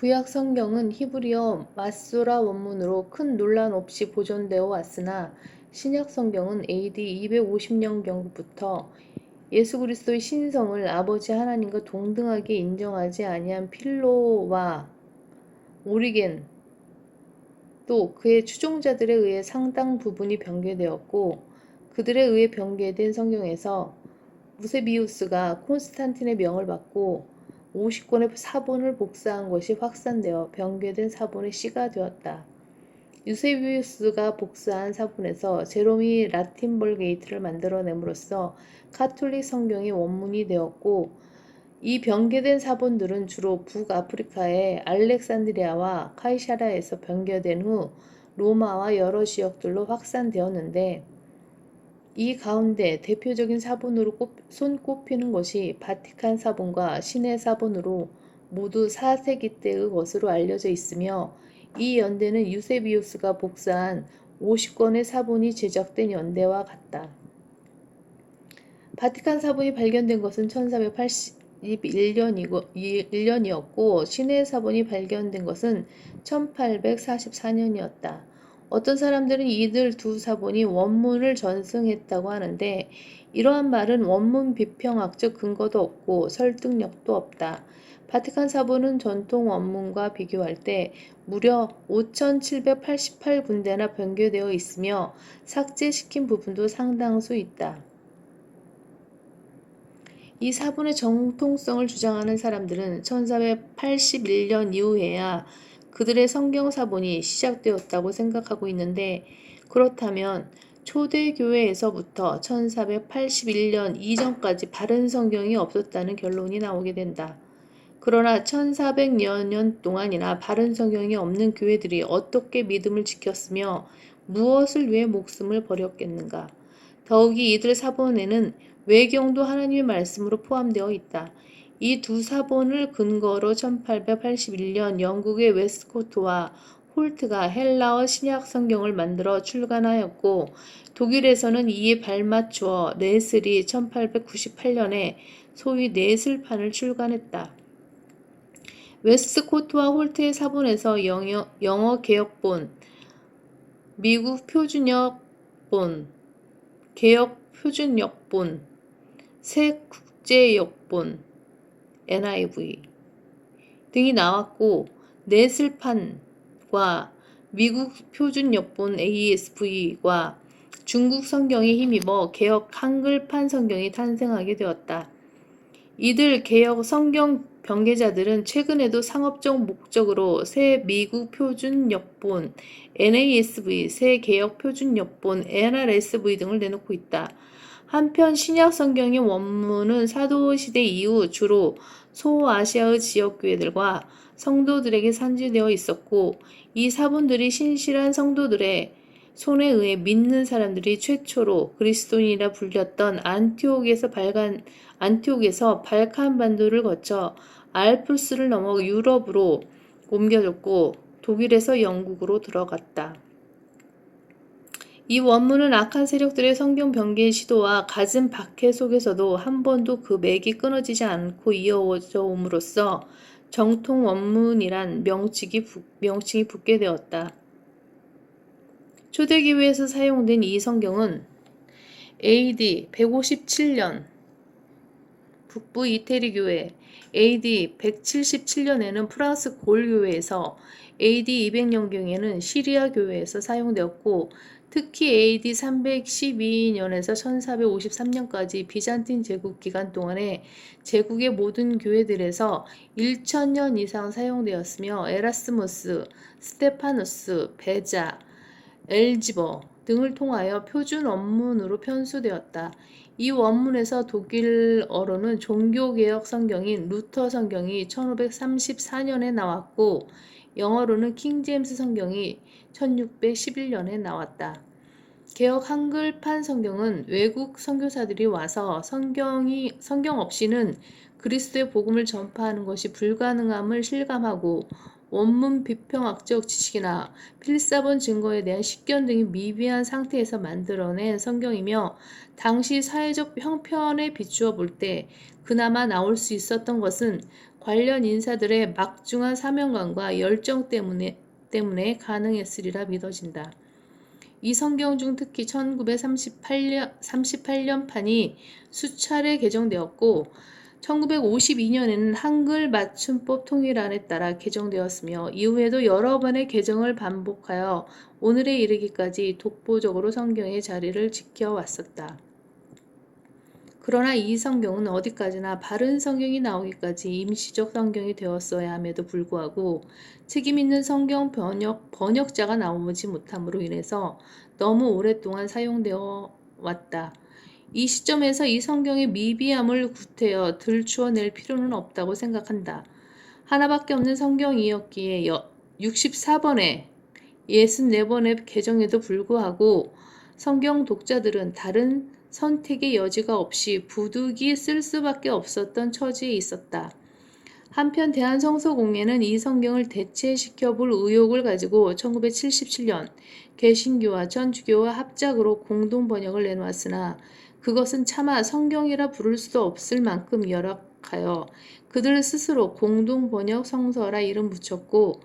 구약 성경은 히브리어 마소라 원문으로 큰 논란 없이 보존되어 왔으나 신약 성경은 AD 250년경부터 예수 그리스도의 신성을 아버지 하나님과 동등하게 인정하지 아니한 필로와 오리겐 또 그의 추종자들에 의해 상당 부분이 변개되었고, 그들에 의해 변개된 성경에서 무세비우스가 콘스탄틴의 명을 받고 50권의 사본을 복사한 것이 확산되어 변개된 사본의 시가 되었다. 유세비우스가 복사한 사본에서 제롬이 라틴 벌게이트를 만들어냄으로써 카톨릭 성경이 원문이 되었고, 이 변개된 사본들은 주로 북아프리카의 알렉산드리아와 카이사라에서 변개된 후 로마와 여러 지역들로 확산되었는데, 이 가운데 대표적인 사본으로 손꼽히는 것이 바티칸 사본과 시내 사본으로 모두 4세기 때의 것으로 알려져 있으며, 이 연대는 유세비우스가 복사한 50권의 사본이 제작된 연대와 같다. 바티칸 사본이 발견된 것은 1481년이었고 시내 사본이 발견된 것은 1844년이었다. 어떤 사람들은 이들 두 사본이 원문을 전승했다고 하는데, 이러한 말은 원문 비평학적 근거도 없고 설득력도 없다. 바티칸 사본은 전통 원문과 비교할 때 무려 5,788군데나 변개되어 있으며 삭제시킨 부분도 상당수 있다. 이 사본의 정통성을 주장하는 사람들은 1481년 이후에야 그들의 성경 사본이 시작되었다고 생각하고 있는데, 그렇다면 초대교회에서부터 1481년 이전까지 바른 성경이 없었다는 결론이 나오게 된다. 그러나 1400여 년 동안이나 바른 성경이 없는 교회들이 어떻게 믿음을 지켰으며 무엇을 위해 목숨을 버렸겠는가? 더욱이 이들 사본에는 외경도 하나님의 말씀으로 포함되어 있다. 이 두 사본을 근거로 1881년 영국의 웨스코트와 홀트가 헬라어 신약 성경을 만들어 출간하였고, 독일에서는 이에 발맞추어 네슬이 1898년에 소위 네슬판을 출간했다. 웨스코트와 홀트의 사본에서 영어 개역본, 미국 표준역본, 개역 표준역본, 새 국제역본 NIV 등이 나왔고, 네슬판과 미국 표준역본 ASV과 중국 성경에 힘입어 개역 한글판 성경이 탄생하게 되었다. 이들 개역 성경 변개자들은 최근에도 상업적 목적으로 새 미국 표준역본 NASV, 새 개역 표준역본 NRSV 등을 내놓고 있다. 한편 신약 성경의 원문은 사도시대 이후 주로 소아시아의 지역교회들과 성도들에게 산지되어 있었고, 이 사본들이 신실한 성도들의 손에 의해 믿는 사람들이 최초로 그리스도인이라 불렸던 안티옥에서 발칸반도를 거쳐 알프스를 넘어 유럽으로 옮겨졌고, 독일에서 영국으로 들어갔다. 이 원문은 악한 세력들의 성경 변개의 시도와 갖은 박해 속에서도 한 번도 그 맥이 끊어지지 않고 이어져 옴으로써 정통 원문이란 명칭이 붙게 되었다. 초대교회에서 사용된 이 성경은 AD 157년 북부 이태리 교회, AD 177년에는 프랑스 골 교회에서, AD 200년경에는 시리아 교회에서 사용되었고, 특히 AD 312년에서 1453년까지 비잔틴 제국 기간 동안에 제국의 모든 교회들에서 1000년 이상 사용되었으며, 에라스무스, 스테파누스, 베자, 엘지버 등을 통하여 표준 원문으로 편수되었다. 이 원문에서 독일어로는 종교개혁 성경인 루터 성경이 1534년에 나왔고, 영어로는 킹제임스 성경이 1611년에 나왔다. 개역 한글판 성경은 외국 선교사들이 와서 성경 없이는 그리스도의 복음을 전파하는 것이 불가능함을 실감하고 원문 비평학적 지식이나 필사본 증거에 대한 식견 등이 미비한 상태에서 만들어낸 성경이며 당시 사회적 형편에 비추어 볼 때 그나마 나올 수 있었던 것은 관련 인사들의 막중한 사명감과 열정 때문에 가능했으리라 믿어진다. 이 성경 중 특히 1938년판이 수차례 개정되었고 1952년에는 한글 맞춤법 통일안에 따라 개정되었으며 이후에도 여러 번의 개정을 반복하여 오늘에 이르기까지 독보적으로 성경의 자리를 지켜왔었다. 그러나 이 성경은 어디까지나 바른 성경이 나오기까지 임시적 성경이 되었어야 함에도 불구하고 책임있는 성경 번역자가 나오지 못함으로 인해서 너무 오랫동안 사용되어 왔다. 이 시점에서 이 성경의 미비함을 구태여 들추어낼 필요는 없다고 생각한다. 하나밖에 없는 성경이었기에 64번에 64번의 개정에도 불구하고 성경 독자들은 다른 선택의 여지가 없이 부득이 쓸 수밖에 없었던 처지에 있었다. 한편 대한성서공회는 이 성경을 대체시켜 볼 의혹을 가지고 1977년 개신교와 천주교와 합작으로 공동 번역을 내놓았으나 그것은 차마 성경이라 부를 수도 없을 만큼 열악하여 그들 스스로 공동 번역 성서라 이름 붙였고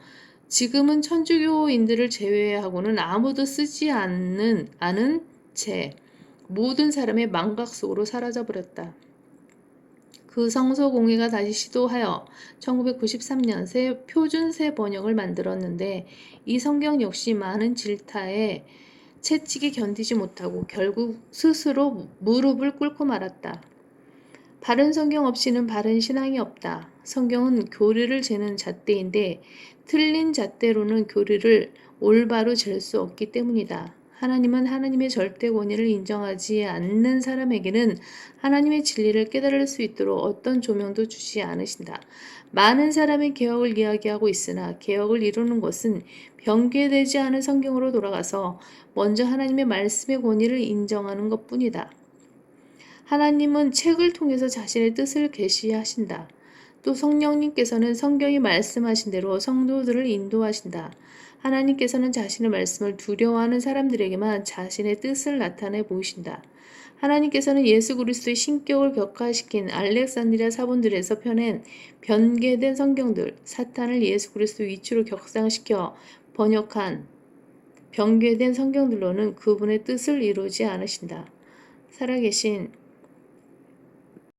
지금은 천주교인들을 제외하고는 아무도 쓰지 않은 채 모든 사람의 망각 속으로 사라져버렸다. 그 성서공회가 다시 시도하여 1993년 새 표준새 번역을 만들었는데 이 성경 역시 많은 질타에 채찍이 견디지 못하고 결국 스스로 무릎을 꿇고 말았다. 바른 성경 없이는 바른 신앙이 없다. 성경은 교리를 재는 잣대인데 틀린 잣대로는 교리를 올바로 잴 수 없기 때문이다. 하나님은 하나님의 절대 권위를 인정하지 않는 사람에게는 하나님의 진리를 깨달을 수 있도록 어떤 조명도 주지 않으신다. 많은 사람의 개혁을 이야기하고 있으나 개혁을 이루는 것은 변개되지 않은 성경으로 돌아가서 먼저 하나님의 말씀의 권위를 인정하는 것뿐이다. 하나님은 책을 통해서 자신의 뜻을 계시하신다. 또 성령님께서는 성경이 말씀하신 대로 성도들을 인도하신다. 하나님께서는 자신의 말씀을 두려워하는 사람들에게만 자신의 뜻을 나타내 보이신다. 하나님께서는 예수 그리스도의 신격을 격화시킨 알렉산드리아 사본들에서 펴낸 변개된 성경들, 사탄을 예수 그리스도 위치로 격상시켜 번역한 변개된 성경들로는 그분의 뜻을 이루지 않으신다. 살아계신